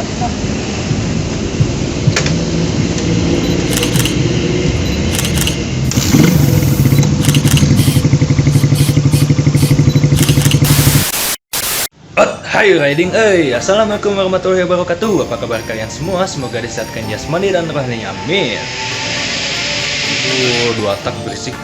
Hai riding, assalamualaikum warahmatullahi wabarakatuh. Apa kabar kalian semua? Semoga disehatkan jasmani dan rohaninya, amin. Dua tak berisik.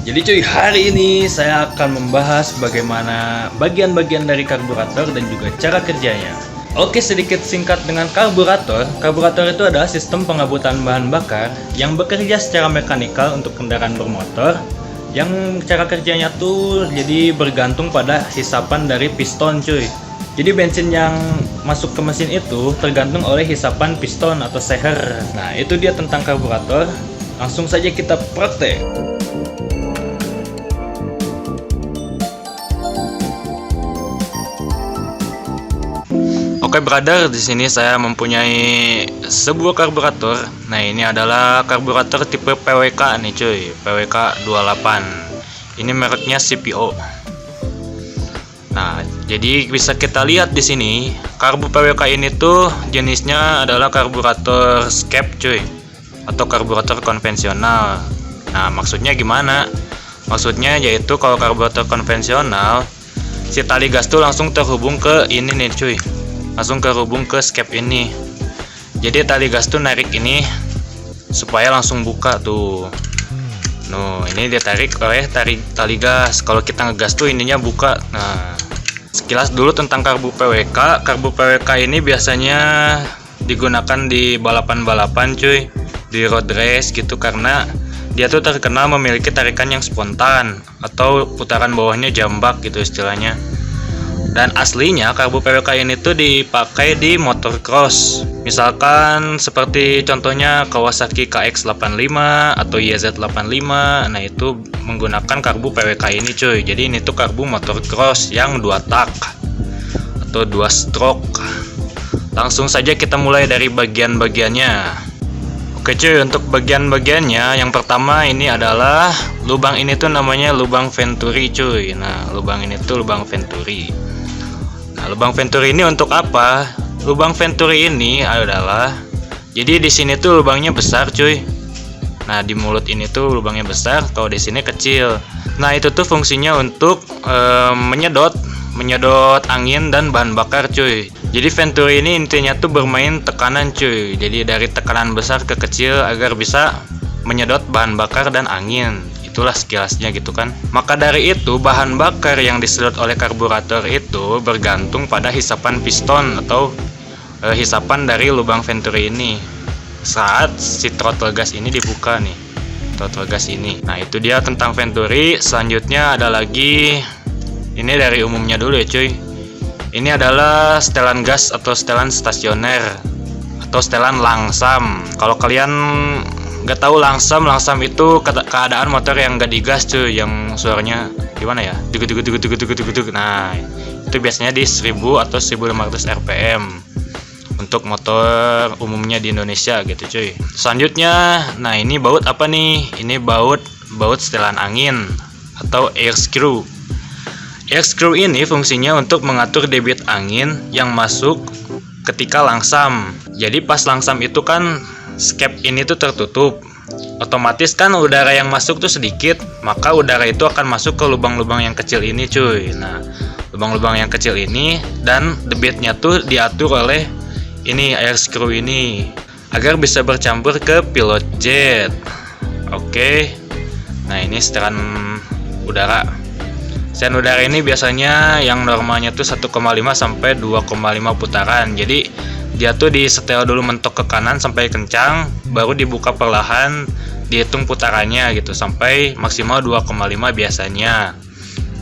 Jadi cuy, hari ini saya akan membahas bagaimana bagian-bagian dari karburator dan juga cara kerjanya. Oke, sedikit singkat dengan karburator. Karburator itu adalah sistem pengabutan bahan bakar yang bekerja secara mekanikal untuk kendaraan bermotor. Yang cara kerjanya tuh jadi bergantung pada hisapan dari piston cuy. Jadi bensin yang masuk ke mesin itu tergantung oleh hisapan piston atau seher. Nah, itu dia tentang karburator. Langsung saja kita praktek. Oke brother, di sini saya mempunyai sebuah karburator. Nah, ini adalah karburator tipe PWK nih cuy, PWK 28. Ini mereknya CPO. Nah, jadi bisa kita lihat di sini, karbu PWK ini tuh jenisnya adalah karburator skep cuy, atau karburator konvensional. Nah, maksudnya gimana? Maksudnya yaitu kalau karburator konvensional, si tali gas tuh langsung terhubung ke ini nih cuy, langsung terhubung ke skep ini. Jadi tali gas tuh narik ini supaya langsung buka tuh. Nah, ini dia tarik oleh tali gas. Kalau kita ngegas tuh ininya buka. Nah, sekilas dulu tentang karbu PWK. Karbu PWK ini biasanya digunakan di balapan-balapan cuy, di road race gitu, karena dia tuh terkenal memiliki tarikan yang spontan atau putaran bawahnya jambak gitu istilahnya. Dan aslinya karbu PWK ini tuh dipakai di motor cross. Misalkan seperti contohnya Kawasaki KX85 atau YZ85. Nah, itu menggunakan karbu PWK ini cuy. Jadi ini tuh karbu motor cross yang 2 tak atau 2 stroke. Langsung saja kita mulai dari bagian-bagiannya. Oke cuy, untuk bagian-bagiannya yang pertama ini adalah lubang ini tuh namanya lubang venturi cuy. Nah, lubang ini tuh lubang venturi. Nah, lubang venturi ini untuk apa? Lubang venturi ini adalah, jadi di sini tuh lubangnya besar cuy. Nah, di mulut ini tuh lubangnya besar, kalau di sini kecil. Nah, itu tuh fungsinya untuk menyedot angin dan bahan bakar cuy. Jadi venturi ini intinya tuh bermain tekanan cuy. Jadi dari tekanan besar ke kecil agar bisa menyedot bahan bakar dan angin. Itulah sekilasnya gitu kan. Maka dari itu bahan bakar yang disedot oleh karburator itu bergantung pada hisapan piston atau hisapan dari lubang venturi ini saat si throttle gas ini dibuka nih, throttle gas ini. Nah, itu dia tentang venturi. Selanjutnya ada lagi, ini dari umumnya dulu ya cuy. Ini adalah setelan gas atau setelan stasioner atau setelan langsam. Kalau kalian nggak tahu langsam itu keadaan motor yang nggak digas cuy, yang suaranya gimana ya, dug. Nah, itu biasanya di 1000 atau 1500 rpm untuk motor umumnya di Indonesia gitu cuy. Selanjutnya, nah ini baut apa nih? Ini baut setelan angin atau air screw. Air screw ini fungsinya untuk mengatur debit angin yang masuk ketika langsam. Jadi pas langsam itu kan skep ini tuh tertutup, otomatis kan udara yang masuk tuh sedikit, maka udara itu akan masuk ke lubang-lubang yang kecil ini cuy. Nah, lubang-lubang yang kecil ini dan debitnya tuh diatur oleh ini air screw ini agar bisa bercampur ke pilot jet. Oke. Nah, ini setelan udara. Setelan udara ini biasanya yang normalnya tuh 1,5 sampai 2,5 putaran. Jadi dia tuh disetel dulu mentok ke kanan sampai kencang, baru dibuka perlahan, dihitung putarannya gitu sampai maksimal 2,5 biasanya.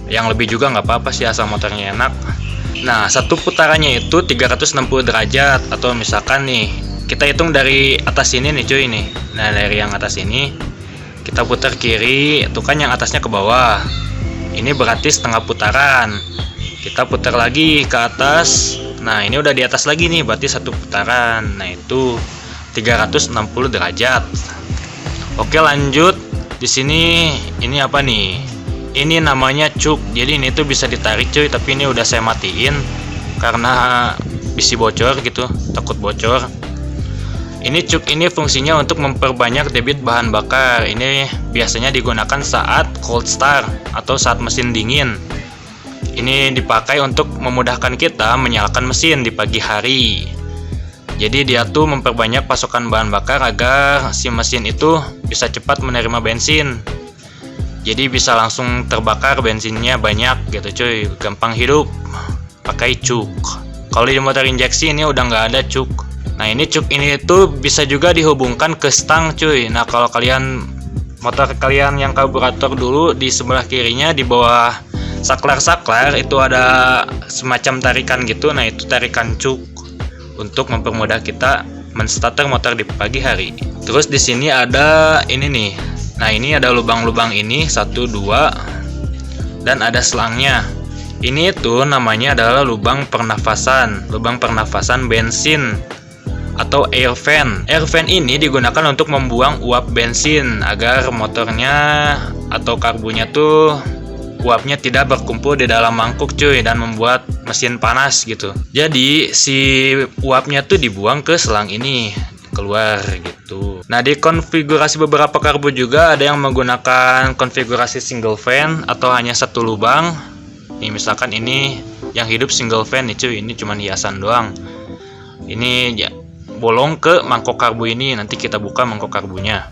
Yang lebih juga nggak apa-apa sih asal motornya enak. Nah, satu putarannya itu 360 derajat, atau misalkan nih kita hitung dari atas sini nih cuy nih. Nah, dari yang atas ini kita putar kiri, itu kan yang atasnya ke bawah. Ini berarti setengah putaran. Kita putar lagi ke atas. Nah, ini udah di atas lagi nih, berarti satu putaran. Nah, itu 360 derajat. Oke, lanjut. Di sini ini apa nih? Ini namanya cuk. Jadi ini tuh bisa ditarik cuy, tapi ini udah saya matiin karena bisi bocor gitu, takut bocor. Ini cuk ini fungsinya untuk memperbanyak debit bahan bakar. Ini biasanya digunakan saat cold start atau saat mesin dingin. Ini dipakai untuk memudahkan kita menyalakan mesin di pagi hari. Jadi dia tuh memperbanyak pasokan bahan bakar agar si mesin itu bisa cepat menerima bensin. Jadi bisa langsung terbakar bensinnya banyak gitu cuy, gampang hidup pakai cuk. Kalau di motor injeksi ini udah nggak ada cuk. Nah ini cuk ini tuh bisa juga dihubungkan ke stang cuy. Nah kalau motor kalian yang karburator dulu, di sebelah kirinya di bawah saklar itu ada semacam tarikan gitu. Nah itu tarikan cuk untuk mempermudah kita menstarter motor di pagi hari. Terus di sini ada ini nih. Nah ini ada lubang-lubang ini 1, 2 dan ada selangnya. Ini tuh namanya adalah lubang pernafasan bensin atau air fan. Air fan ini digunakan untuk membuang uap bensin agar motornya atau karbunya tuh uapnya tidak berkumpul di dalam mangkuk cuy dan membuat mesin panas gitu. Jadi si uapnya tuh dibuang ke selang ini keluar gitu. Nah di konfigurasi beberapa karbu juga ada yang menggunakan konfigurasi single fan atau hanya satu lubang. Nih misalkan ini yang hidup single fan nih cuy, ini cuma hiasan doang. Ini ya bolong ke mangkok karbu ini, nanti kita buka mangkok karbunya.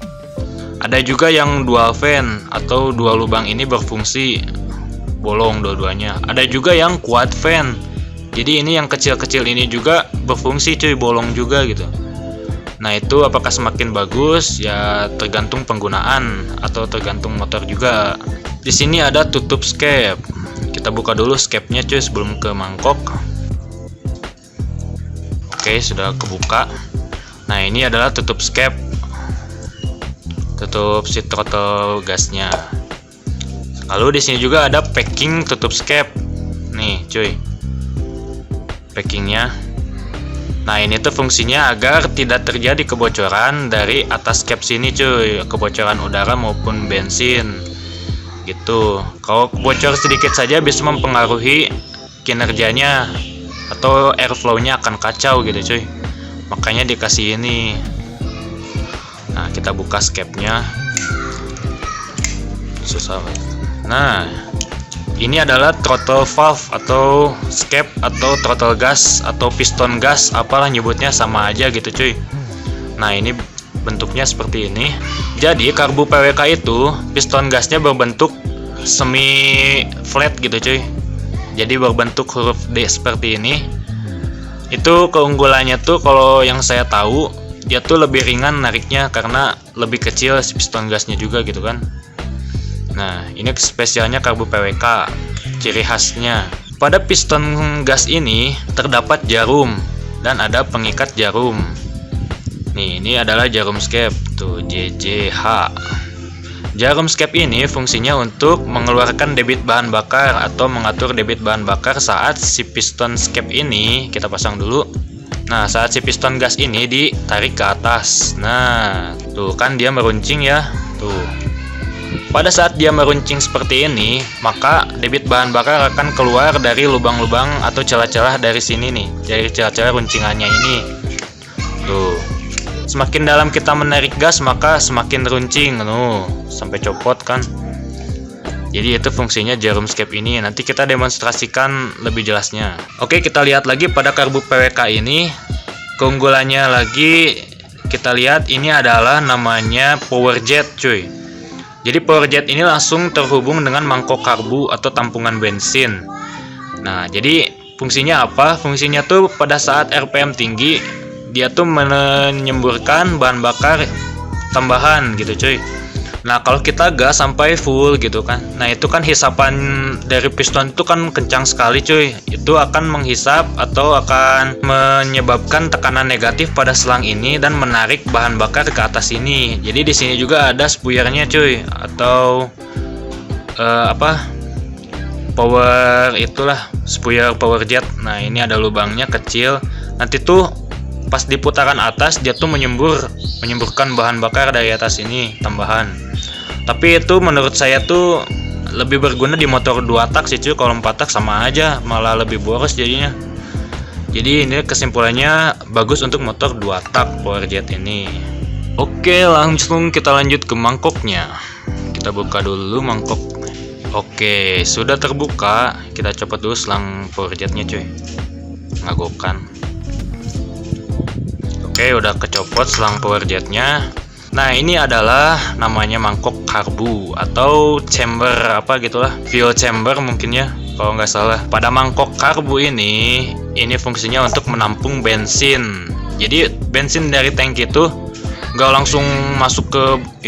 Ada juga yang dual fan atau dua lubang ini berfungsi bolong dua-duanya. Ada juga yang quad fan. Jadi ini yang kecil-kecil ini juga berfungsi cuy, bolong juga gitu. Nah itu apakah semakin bagus ya tergantung penggunaan atau tergantung motor juga. Di sini ada tutup skep. Kita buka dulu skepnya cuy sebelum ke mangkok. Oke, sudah kebuka. Nah, ini adalah tutup skep. Tutup si throttle gasnya. Lalu di sini juga ada packing tutup skep. Nih, cuy. Packingnya. Nah, ini tuh fungsinya agar tidak terjadi kebocoran dari atas skep sini, cuy. Kebocoran udara maupun bensin. Gitu. Kalau bocor sedikit saja bisa mempengaruhi kinerjanya atau airflow-nya akan kacau gitu cuy, makanya dikasih ini. Nah kita buka skepnya, susah. Nah ini adalah throttle valve atau skep atau throttle gas atau piston gas, apalah nyebutnya sama aja gitu cuy. Nah ini bentuknya seperti ini. Jadi karbu PWK itu piston gasnya berbentuk semi flat gitu cuy. Jadi berbentuk huruf D seperti ini. Itu keunggulannya tuh kalau yang saya tahu dia tuh lebih ringan nariknya karena lebih kecil si piston gasnya juga gitu kan. Nah ini spesialnya karbu PWK, ciri khasnya. Pada piston gas ini terdapat jarum dan ada pengikat jarum. Nih ini adalah jarum skep tuh JJH. Jarum skep ini fungsinya untuk mengeluarkan debit bahan bakar atau mengatur debit bahan bakar saat si piston skep ini kita pasang dulu. Nah, saat si piston gas ini ditarik ke atas. Nah, tuh kan dia meruncing ya. Tuh. Pada saat dia meruncing seperti ini, maka debit bahan bakar akan keluar dari lubang-lubang atau celah-celah dari sini nih, dari celah-celah runcingannya ini. Tuh. Semakin dalam kita menarik gas maka semakin runcing, sampai copot kan. Jadi itu fungsinya jarum skep ini. Nanti kita demonstrasikan lebih jelasnya. Oke, kita lihat lagi pada karbu PWK ini. Keunggulannya lagi kita lihat ini adalah namanya power jet cuy. Jadi power jet ini langsung terhubung dengan mangkok karbu atau tampungan bensin. Nah, jadi fungsinya apa? Fungsinya tuh pada saat RPM tinggi dia tuh menyemburkan bahan bakar tambahan gitu cuy. Nah kalau kita gas sampai full gitu kan, nah itu kan hisapan dari piston itu kan kencang sekali cuy. Itu akan menghisap atau akan menyebabkan tekanan negatif pada selang ini dan menarik bahan bakar ke atas ini. Jadi di sini juga ada spuyernya cuy, atau power itulah, spuyer power jet. Nah ini ada lubangnya kecil. Nanti tuh pas di putaran atas dia tuh menyemburkan bahan bakar dari atas ini tambahan. Tapi itu menurut saya tuh lebih berguna di motor 2 tak sih cuy. Kalau 4 tak sama aja, malah lebih boros jadinya. Jadi ini kesimpulannya bagus untuk motor 2 tak PowerJet ini. Oke, langsung kita lanjut ke mangkoknya. Kita buka dulu mangkok. Oke, sudah terbuka. Kita copot dulu selang PowerJetnya cuy. Ngagokan. Oke, udah kecopot selang PowerJetnya. Nah, ini adalah namanya mangkok karbu atau chamber apa gitulah, fuel chamber mungkin ya kalau nggak salah. Pada mangkok karbu ini fungsinya untuk menampung bensin. Jadi bensin dari tangki itu nggak langsung masuk ke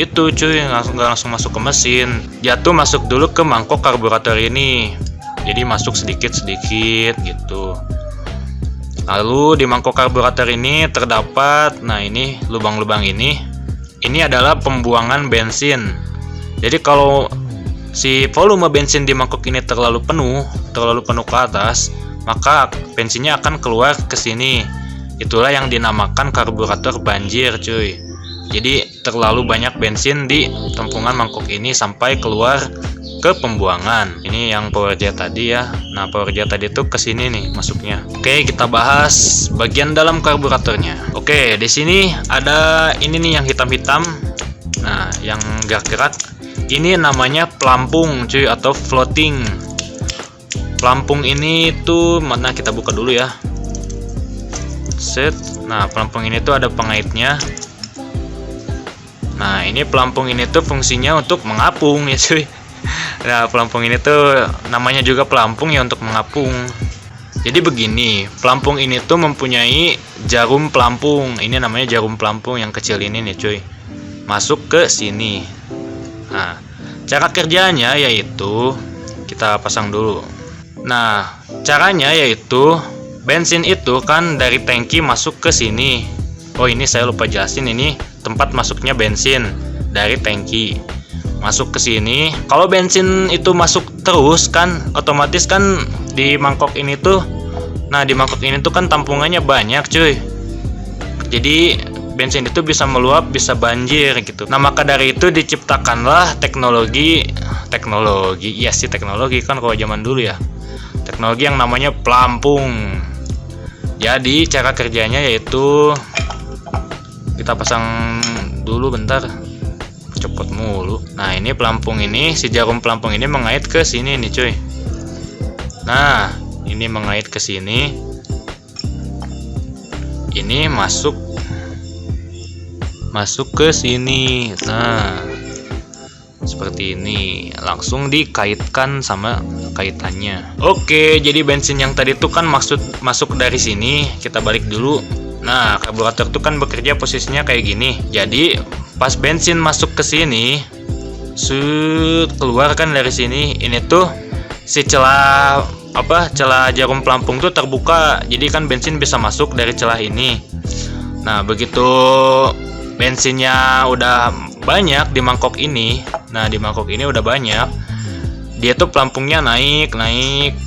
itu cuy, nggak langsung masuk ke mesin. Dia tuh masuk dulu ke mangkok karburator ini. Jadi masuk sedikit-sedikit gitu. Lalu di mangkok karburator ini terdapat, nah ini lubang-lubang ini adalah pembuangan bensin. Jadi kalau si volume bensin di mangkok ini terlalu penuh ke atas, maka bensinnya akan keluar ke sini. Itulah yang dinamakan karburator banjir, cuy. Jadi terlalu banyak bensin di tampungan mangkok ini sampai keluar ke pembuangan. Ini yang PowerJet tadi ya. Nah, PowerJet tadi tuh ke sini nih masuknya. Oke, kita bahas bagian dalam karburatornya. Oke, di sini ada ini nih yang hitam-hitam. Nah, yang gerak-gerak ini namanya pelampung cuy atau floating. Pelampung ini tuh mana, kita buka dulu ya. Set. Nah, pelampung ini tuh ada pengaitnya. Nah, ini pelampung ini tuh fungsinya untuk mengapung ya cuy. Nah, pelampung ini tuh namanya juga pelampung ya, untuk mengapung. Jadi begini, pelampung ini tuh mempunyai jarum pelampung. Ini namanya jarum pelampung yang kecil ini nih cuy. Masuk ke sini. Nah, cara kerjanya yaitu kita pasang dulu. Nah, caranya yaitu bensin itu kan dari tangki masuk ke sini. Oh, ini saya lupa jelasin, ini tempat masuknya bensin dari tangki. Masuk ke sini. Kalau bensin itu masuk terus kan otomatis kan di mangkok ini tuh, nah di mangkok ini tuh kan tampungannya banyak cuy. Jadi bensin itu bisa meluap, bisa banjir gitu. Nah, maka dari itu diciptakanlah teknologi iya sih, teknologi kan kalau zaman dulu ya. Teknologi yang namanya pelampung. Jadi cara kerjanya yaitu kita pasang dulu bentar. Cepet mulu. Nah, ini pelampung ini, si jarum pelampung ini mengait ke sini nih cuy. Nah, ini mengait ke sini. Ini masuk ke sini. Nah, seperti ini. Langsung dikaitkan sama kaitannya. Oke, jadi bensin yang tadi tuh kan masuk dari sini. Kita balik dulu. Nah, karburator tuh kan bekerja posisinya kayak gini. Jadi pas bensin masuk ke sini, keluar kan dari sini. Ini tuh si celah jarum pelampung tuh terbuka. Jadi kan bensin bisa masuk dari celah ini. Nah, begitu bensinnya udah banyak di mangkok ini. Nah, di mangkok ini udah banyak. Dia tuh pelampungnya naik.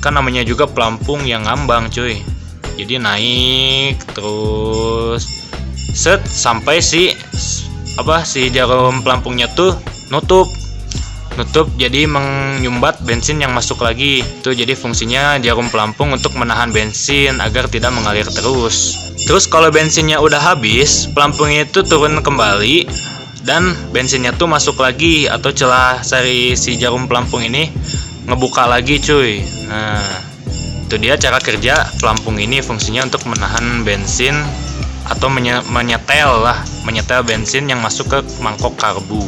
Kan namanya juga pelampung yang ngambang, cuy. Jadi naik terus set sampai si jarum pelampungnya tuh nutup, jadi menyumbat bensin yang masuk lagi. Itu jadi fungsinya jarum pelampung untuk menahan bensin agar tidak mengalir terus. Terus kalau bensinnya udah habis, pelampungnya itu turun kembali dan bensinnya tuh masuk lagi, atau celah dari si jarum pelampung ini ngebuka lagi cuy. Nah, itu dia cara kerja pelampung ini, fungsinya untuk menahan bensin atau menyetel bensin yang masuk ke mangkok karbu.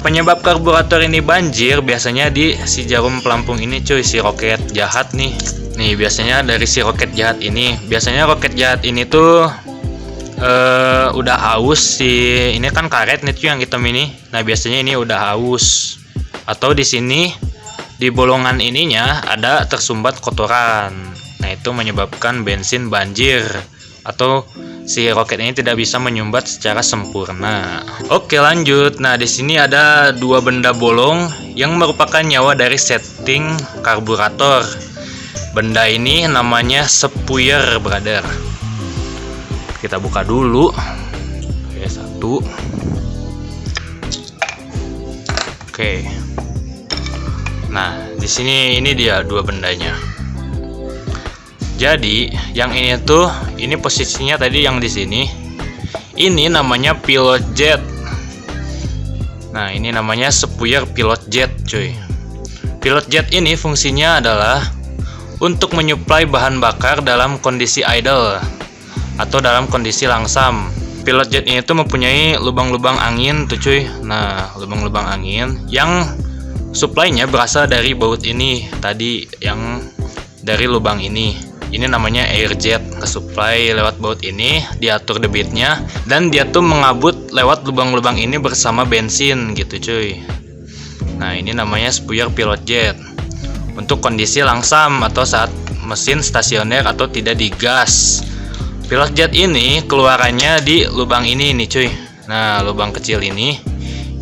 Penyebab karburator ini banjir biasanya di si jarum pelampung ini cuy, si roket jahat nih. Nih biasanya dari si roket jahat ini. Biasanya roket jahat ini tuh udah haus, ini kan karet nih cuy yang hitam ini. Nah, biasanya ini udah haus, atau di sini di bolongan ininya ada tersumbat kotoran. Nah, itu menyebabkan bensin banjir atau si roket ini tidak bisa menyumbat secara sempurna. Oke, lanjut. Nah, di sini ada dua benda bolong yang merupakan nyawa dari setting karburator. Benda ini namanya spuyer, brother. Kita buka dulu. Oke, satu. Oke. Nah, di sini ini dia dua bendanya. Jadi yang ini tuh, ini posisinya tadi yang di sini. Ini namanya pilot jet. Nah, ini namanya spuyer pilot jet, cuy. Pilot jet ini fungsinya adalah untuk menyuplai bahan bakar dalam kondisi idle atau dalam kondisi langsam. Pilot jet ini tuh mempunyai lubang-lubang angin tuh, cuy. Nah, lubang-lubang angin yang suplainya berasal dari baut ini tadi, yang dari lubang ini. Ini namanya air jet, kesuplai lewat baut ini, diatur debitnya, dan dia tuh mengabut lewat lubang-lubang ini bersama bensin gitu, cuy. Nah, ini namanya spuyer pilot jet untuk kondisi langsam atau saat mesin stasioner atau tidak digas. Pilot jet ini keluarannya di lubang ini nih, cuy. Nah, lubang kecil ini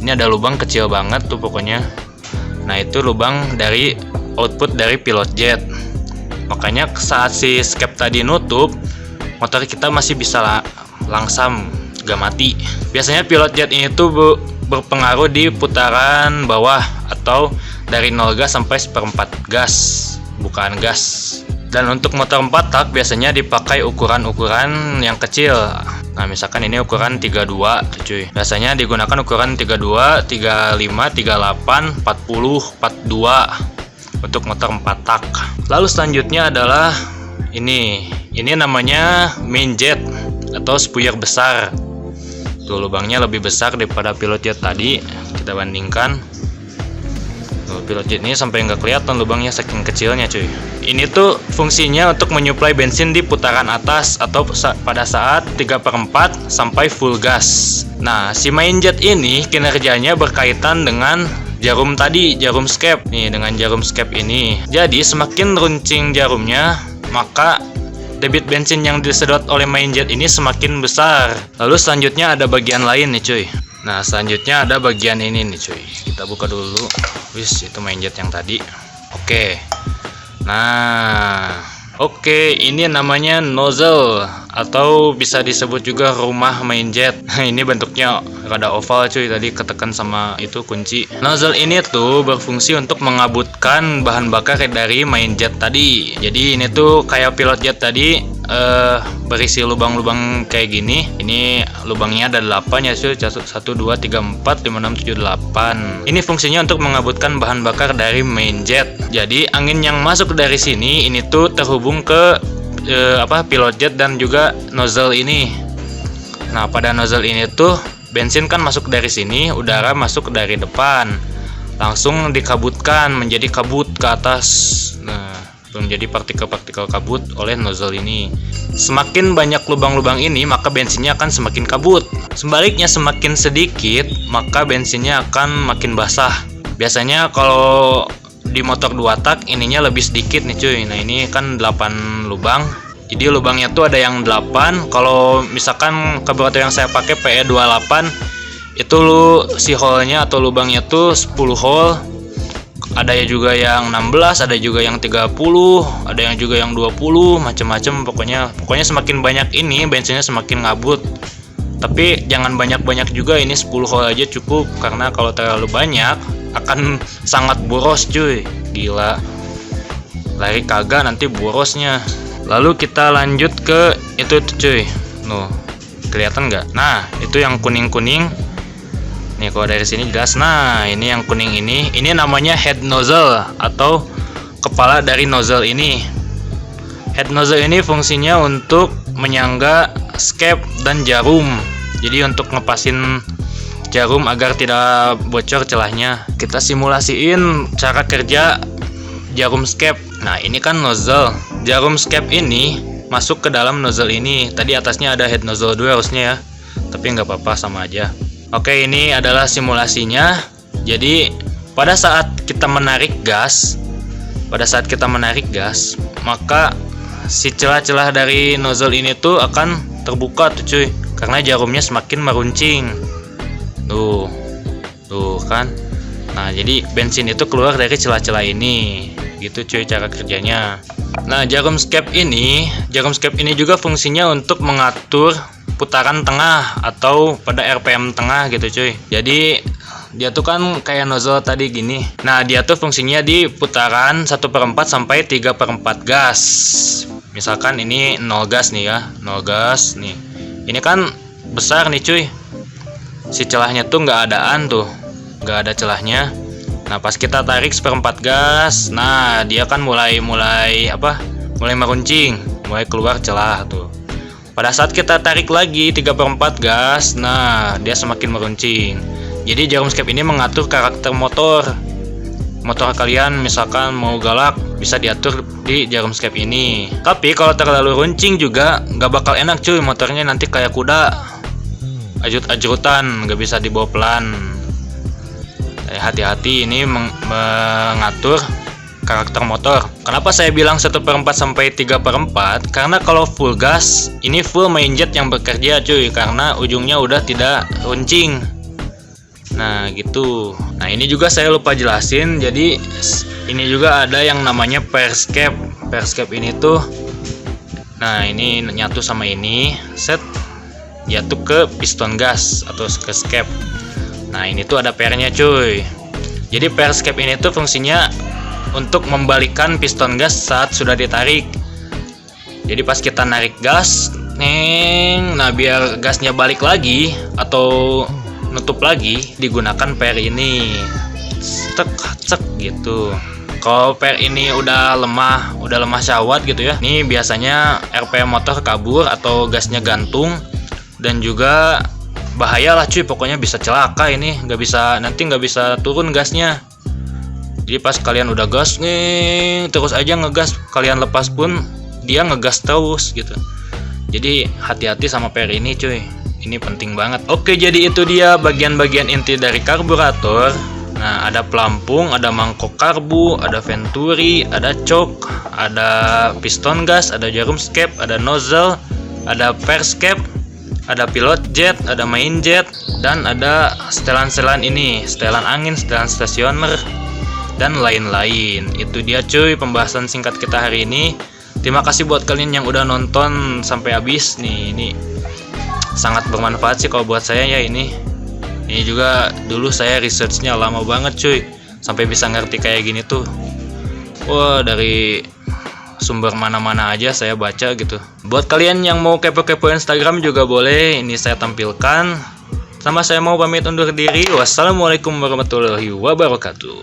ada lubang kecil banget tuh pokoknya. Nah, itu lubang dari output dari pilot jet. Makanya saat si skep tadi nutup, motor kita masih bisa langsam, gak mati. Biasanya pilot jet ini tuh berpengaruh di putaran bawah atau dari 0 gas sampai 1/4 gas, bukan gas. Dan untuk motor 4 tak biasanya dipakai ukuran-ukuran yang kecil. Nah, misalkan ini ukuran 32, cuy. Biasanya digunakan ukuran 32, 35, 38, 40, 42 untuk motor 4 tak. Lalu selanjutnya adalah ini namanya main jet atau spuyer besar. Tuh, lubangnya lebih besar daripada pilot jet tadi. Kita bandingkan. Tuh, pilot jet ini sampai nggak kelihatan lubangnya saking kecilnya, cuy. Ini tuh fungsinya untuk menyuplai bensin di putaran atas atau pada saat 3/4 sampai full gas. Nah, si main jet ini kinerjanya berkaitan dengan jarum tadi, jarum skep. Nih, dengan jarum skep ini. Jadi, semakin runcing jarumnya, maka debit bensin yang disedot oleh main jet ini semakin besar. Lalu selanjutnya ada bagian lain nih, cuy. Nah, selanjutnya ada bagian ini nih, cuy. Kita buka dulu. Wis, itu main jet yang tadi. Oke. Nah, oke, ini namanya nozzle atau bisa disebut juga rumah main jet. Ini bentuknya rada oval, cuy. Tadi ketekan sama itu kunci. Nozzle ini tuh berfungsi untuk mengabutkan bahan bakar dari main jet tadi. Jadi ini tuh kayak pilot jet tadi, berisi lubang-lubang kayak gini. Ini lubangnya ada 8 ya, cuy. 1, 2, 3, 4, 5, 6, 7, 8. Ini fungsinya untuk mengabutkan bahan bakar dari main jet. Jadi angin yang masuk dari sini ini tuh terhubung ke pilot jet dan juga nozzle ini. Nah, pada nozzle ini tuh bensin kan masuk dari sini, udara masuk dari depan, langsung dikabutkan menjadi kabut ke atas. Nah, menjadi partikel-partikel kabut oleh nozzle ini. Semakin banyak lubang-lubang ini, maka bensinnya akan semakin kabut. Sebaliknya, semakin sedikit, maka bensinnya akan makin basah. Biasanya kalau di motor 2 tak ininya lebih sedikit nih, cuy. Nah, ini kan 8 lubang. Jadi lubangnya tuh ada yang 8. Kalau misalkan karburator yang saya pakai PE28, itu si hole-nya atau lubangnya tuh 10 hole. Ada juga yang 16, ada juga yang 30, ada yang juga yang 20, macam-macam. Pokoknya semakin banyak ini bensinnya semakin ngabut. Tapi jangan banyak-banyak juga, ini 10 hole aja cukup, karena kalau terlalu banyak akan sangat boros, cuy. Gila. Lari kagak nanti borosnya. Lalu kita lanjut ke itu tuh, cuy. Nuh, kelihatan nggak? Nah, itu yang kuning-kuning. Nih, kalau dari sini jelas. Nah, ini yang kuning ini namanya head nozzle atau kepala dari nozzle ini. Head nozzle ini fungsinya untuk menyangga skep dan jarum. Jadi untuk ngepasin jarum agar tidak bocor celahnya. Kita simulasiin cara kerja jarum skep. Nah, ini kan nozzle. Jarum skep ini masuk ke dalam nozzle ini. Tadi atasnya ada head nozzle 2 harusnya ya. Tapi nggak apa-apa, sama aja. Oke, ini adalah simulasinya. Jadi pada saat kita menarik gas, maka si celah-celah dari nozzle ini tuh akan terbuka tuh, cuy, karena jarumnya semakin meruncing. Tuh kan. Nah, jadi bensin itu keluar dari celah-celah ini. Gitu, cuy, cara kerjanya. Nah, jarum skep ini juga fungsinya untuk mengatur putaran tengah atau pada RPM tengah gitu, cuy. Jadi dia tuh kan kayak nozzle tadi gini. Nah, dia tuh fungsinya di putaran 1/4 sampai 3/4 gas. Misalkan ini 0 gas nih ya, 0 gas nih. Ini kan besar nih cuy. Si celahnya tuh nggak ada celahnya. Nah, pas kita tarik 1/4 gas, nah dia kan mulai meruncing, mulai keluar celah tuh. Pada saat kita tarik lagi 3/4 gas, nah dia semakin meruncing. Jadi Jarumscape ini mengatur karakter motor kalian. Misalkan mau galak, bisa diatur di Jarumscape ini. Tapi kalau terlalu runcing juga nggak bakal enak cuy, motornya nanti kayak kuda, ajut-ajutan, nggak bisa dibawa pelan. Hati-hati, ini mengatur karakter motor. Kenapa saya bilang 1/4 sampai 3/4? Karena kalau full gas, ini full main jet yang bekerja cuy, karena ujungnya udah tidak runcing. Nah gitu. Nah ini juga saya lupa jelasin. Jadi ini juga ada yang namanya Perscape. Perscape ini tuh, nah ini nyatu sama ini, set jatuh ke piston gas atau ke skep. Nah ini tuh ada pairnya cuy. Jadi Perscape ini tuh fungsinya untuk membalikan piston gas saat sudah ditarik. Jadi pas kita narik gas, nah biar gasnya balik lagi atau nutup lagi, digunakan pair ini. Cek gitu. Kalau pair ini udah lemah syawat gitu ya. Ini biasanya RPM motor kabur atau gasnya gantung, dan juga bahaya lah cuy, pokoknya bisa celaka ini, nanti nggak bisa turun gasnya. Jadi pas kalian udah gas nih, terus aja ngegas, kalian lepas pun dia ngegas terus gitu. Jadi hati-hati sama pair ini cuy, ini penting banget. Oke, jadi itu dia bagian-bagian inti dari karburator. Nah, ada pelampung, ada mangkok karbu, ada venturi, ada choke, ada piston gas, ada Jarumscape, ada nozzle, ada Perscape, ada pilot jet, ada main jet, dan ada setelan-setelan ini, setelan angin, setelan stasioner, dan lain-lain. Itu dia cuy pembahasan singkat kita hari ini. Terima kasih buat kalian yang udah nonton sampai habis nih. Ini sangat bermanfaat sih kalau buat saya ya ini. Ini juga dulu saya researchnya lama banget cuy, sampai bisa ngerti kayak gini tuh. Wah, dari sumber mana-mana aja saya baca gitu. Buat kalian yang mau kepo-kepo Instagram juga boleh, ini saya tampilkan. Sama saya mau pamit undur diri. Wassalamualaikum warahmatullahi wabarakatuh.